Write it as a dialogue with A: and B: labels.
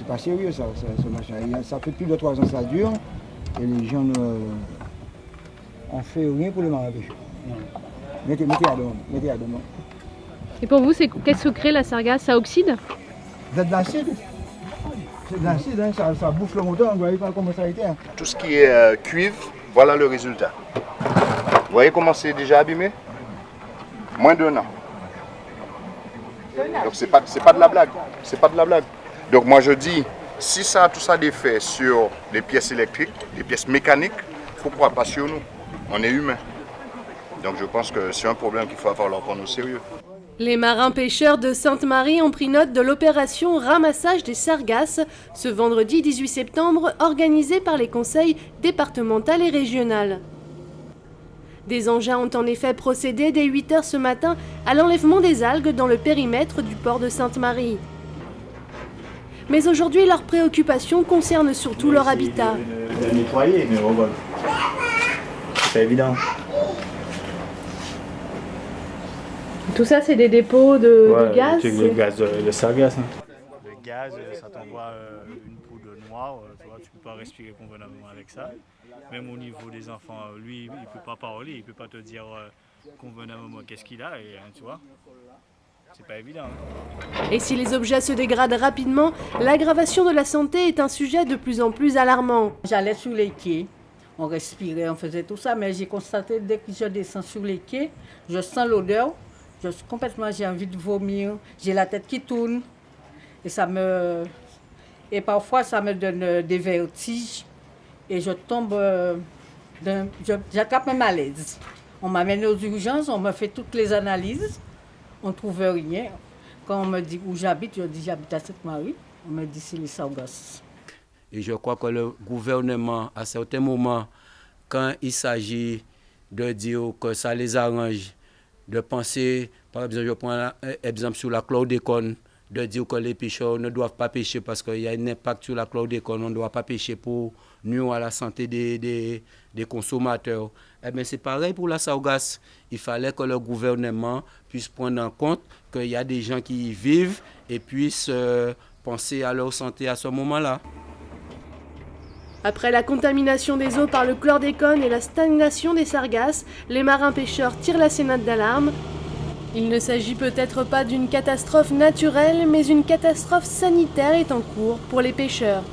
A: pas sérieux ça, ce machin. Ça fait plus de 3 ans que ça dure et les gens on fait rien pour le marin pêcheur. Mettez à demain.
B: Et pour vous, qu'est-ce que crée la sargasse? Ça oxyde?
A: C'est de l'acide. C'est de l'acide, hein, ça bouffe le moteur, vous voyez pas comment ça a été. Hein.
C: Tout ce qui est cuivre, voilà le résultat. Vous voyez comment c'est déjà abîmé? Moins d'1 an. Donc c'est pas de la blague. C'est pas de la blague. Donc moi je dis, si ça a tout ça d'effet sur les pièces électriques, les pièces mécaniques, pourquoi pas sur nous? On est humains. Donc je pense que c'est un problème qu'il faut falloir prendre au sérieux.
B: Les marins pêcheurs de Sainte-Marie ont pris note de l'opération ramassage des sargasses ce vendredi 18 septembre organisée par les conseils départemental et régional. Des engins ont en effet procédé dès 8 h ce matin à l'enlèvement des algues dans le périmètre du port de Sainte-Marie. Mais aujourd'hui, leurs préoccupations concernent surtout leur habitat.
D: De nettoyer, mais bon, c'est évident.
B: Tout ça, c'est des dépôts de gaz?
D: Le gaz de sargasse. Hein. Le gaz, ça t'envoie une poudre noire, tu peux pas respirer convenablement avec ça. Même au niveau des enfants, lui, il peut pas parler, il peut pas te dire convenablement qu'est-ce qu'il a, et tu vois, c'est pas évident. Hein.
B: Et si les objets se dégradent rapidement, l'aggravation de la santé est un sujet de plus en plus alarmant.
E: J'allais sur les quais, on respirait, on faisait tout ça, mais j'ai constaté dès que je descends sur les quais, je sens l'odeur. J'ai envie de vomir, j'ai la tête qui tourne et parfois ça me donne des vertiges et je tombe, j'attrape un malaise. On m'amène aux urgences, on me fait toutes les analyses, on ne trouve rien. Quand on me dit où j'habite, je dis j'habite à Sainte-Marie, on me dit c'est les sargasses.
F: Et je crois que le gouvernement, à certains moments, quand il s'agit de dire que ça les arrange, de penser, par exemple, je prends un exemple sur la chlordécone, de dire que les pêcheurs ne doivent pas pêcher parce qu'il y a un impact sur la chlordécone, on ne doit pas pêcher pour nuire à la santé des consommateurs. Eh bien, c'est pareil pour la sargasse. Il fallait que le gouvernement puisse prendre en compte qu'il y a des gens qui y vivent et puissent penser à leur santé à ce moment-là.
B: Après la contamination des eaux par le chlordécone et la stagnation des sargasses, les marins pêcheurs tirent la sonnette d'alarme. Il ne s'agit peut-être pas d'une catastrophe naturelle, mais une catastrophe sanitaire est en cours pour les pêcheurs.